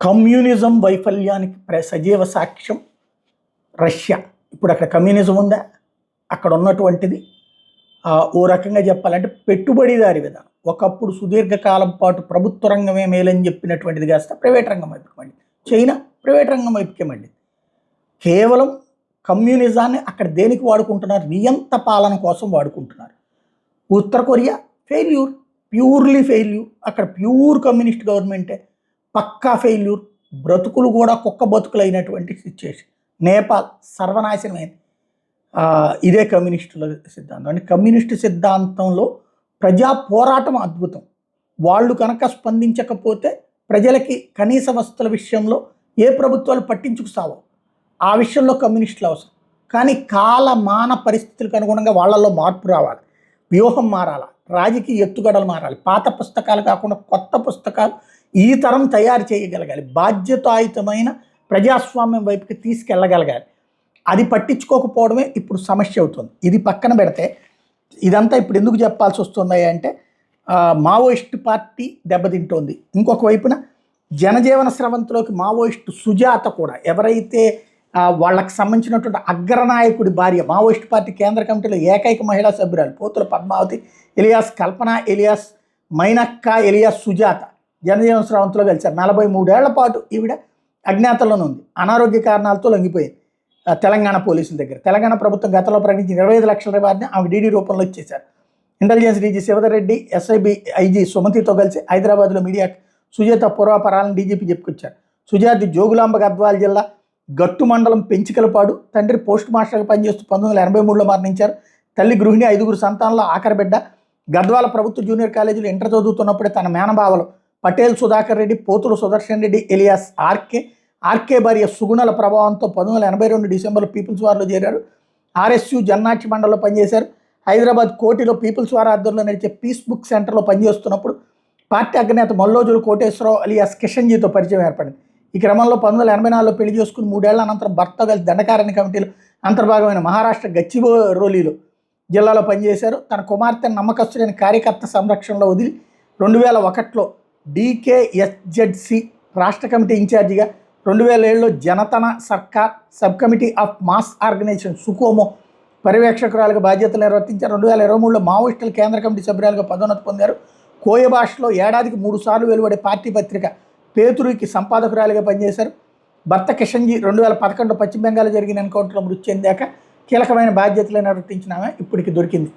Communism వైఫల్యానికి సజీవ సాక్ష్యం రష్యా. ఇప్పుడు అక్కడ కమ్యూనిజం ఉందా? అక్కడ ఉన్నటువంటిది ఓ రకంగా చెప్పాలంటే పెట్టుబడిదారి విధానం. ఒకప్పుడు సుదీర్ఘకాలం పాటు ప్రభుత్వ రంగమే మేలని చెప్పినటువంటిది కాస్త ప్రైవేట్ రంగం వైపుకి మళ్ళీ. చైనా ప్రైవేట్ రంగం వైపుకే మళ్ళీ. కేవలం కమ్యూనిజాన్ని అక్కడ దేనికి వాడుకుంటున్నారు? నియంత పాలన కోసం వాడుకుంటున్నారు. ఉత్తర కొరియా ఫెయిల్యూర్, ప్యూర్లీ ఫెయిల్యూర్. అక్కడ ప్యూర్ కమ్యూనిస్ట్ గవర్నమెంటే, పక్కా ఫెయిల్యూర్. బ్రతుకులు కూడా కుక్క బతుకులు అయినటువంటి సిచ్యువేషన్. నేపాల్ సర్వనాశనమైంది. ఇదే కమ్యూనిస్టుల సిద్ధాంతం. అంటే కమ్యూనిస్టు సిద్ధాంతంలో ప్రజా పోరాటం అద్భుతం. వాళ్ళు కనుక స్పందించకపోతే ప్రజలకి కనీస వస్తువుల విషయంలో ఏ ప్రభుత్వాలు పట్టించుకుసావో. ఆ విషయంలో కమ్యూనిస్టులు అవసరం. కానీ కాలమాన పరిస్థితులకు అనుగుణంగా వాళ్ళల్లో మార్పు రావాలి, వ్యూహం మారాలి, రాజకీయ ఎత్తుగడలు మారాలి. పాత పుస్తకాలు కాకుండా కొత్త పుస్తకాలు ఈ తరం తయారు చేయగలగాలి. బాధ్యతాయుతమైన ప్రజాస్వామ్యం వైపుకి తీసుకెళ్ళగలగాలి. అది పట్టించుకోకపోవడమే ఇప్పుడు సమస్య అవుతుంది. ఇది పక్కన పెడితే ఇదంతా ఇప్పుడు ఎందుకు చెప్పాల్సి వస్తుంది అంటే మావోయిస్టు పార్టీ దెబ్బతింటోంది. ఇంకొక వైపున జనజీవన స్రవంతిలోకి మావోయిస్టు సుజాత కూడా, ఎవరైతే వాళ్ళకి సంబంధించినటువంటి అగ్రనాయకుడి భార్య, మావోయిస్టు పార్టీ కేంద్ర కమిటీలో ఏకైక మహిళా సభ్యురాలు పోతుల పద్మావతి ఎలియాస్ కల్పన ఎలియాస్ మైనక్క ఎలియాస్ సుజాత జనజీవన స్రవంతిలో కలిశారు. 43 ఏళ్ల పాటు ఈవిడ అజ్ఞాతంలోనే ఉంది. అనారోగ్య కారణాలతో లొంగిపోయింది తెలంగాణ పోలీసుల దగ్గర. తెలంగాణ ప్రభుత్వం గతంలో ప్రకటించిన 25 లక్షల రూపాయలని ఆమె డీడీ రూపంలో ఇచ్చేశారు. Intelligence DG Shivdhar Reddy, SIB IG సుమతితో కలిసి హైదరాబాద్లో మీడియా సుజాత పూర్వాపరాలను డీజీపీ చెప్పుకొచ్చారు. సుజాత జోగులాంబ గద్వాల జిల్లా గట్టు మండలం పెంచికలపాడు. తండ్రి పోస్ట్ మాస్టర్గా పనిచేస్తూ 1983లో మరణించారు. తల్లి గృహిణి, 5గురు సంతానంలో ఆఖరి బిడ్డ. గద్వాల ప్రభుత్వ జూనియర్ కాలేజీలో ఇంటర్ చదువుతున్నప్పుడే తన మేనబావలు పటేల్ సుధాకర్ రెడ్డి, పోతులు సుదర్శన్ రెడ్డి ఎలియాస్ ఆర్కే భార్య సుగుణల ప్రభావంతో 1982 డిసెంబర్లో పీపుల్స్ వార్లో చేరారు. ఆర్ఎస్యు జన్నాక్షి మండలంలో పనిచేశారు. హైదరాబాద్ కోటిలో పీపుల్స్ వార్ ఆధ్వర్యంలో నడిచే పీస్ బుక్ సెంటర్లో పనిచేస్తున్నప్పుడు పార్టీ అగ్రనేత మల్లోజులు కోటేశ్వరరావు అలియాస్ కిషన్జీతో పరిచయం ఏర్పడింది. ఈ క్రమంలో 1984లో పెళ్లి చేసుకుని 3 ఏళ్ల అనంతరం భర్త కలిసి దండకారణ్య కమిటీలో అంతర్భాగమైన మహారాష్ట్ర గచ్చిబౌలిలో జిల్లాలో పనిచేశారు. తన కుమార్తెను నమ్మకస్తుడైన కార్యకర్త సంరక్షణలో వదిలి 2001లో DKSZC రాష్ట్ర కమిటీ ఇన్ఛార్జిగా, 2007లో Janatana Sarkar sub committee of mass organization సుకోమో పర్యవేక్షకురాలుగా బాధ్యతలు నిర్వర్తించారు. 2023లో మావోయిస్టుల కేంద్ర కమిటీ సభ్యురాలుగా పదోన్నతి పొందారు. కోయ భాషలో ఏడాదికి 3 సార్లు వెలువడే పార్టీ పత్రిక పేతురుకి సంపాదకురాలుగా పనిచేశారు. భర్త కిషన్జీ 2011లో పశ్చిమ బెంగాల్లో జరిగిన ఎన్కౌంటర్లో మృతి చెందాక కీలకమైన బాధ్యతలు నిర్వర్తించిన ఆమె ఇప్పటికి దొరికింది.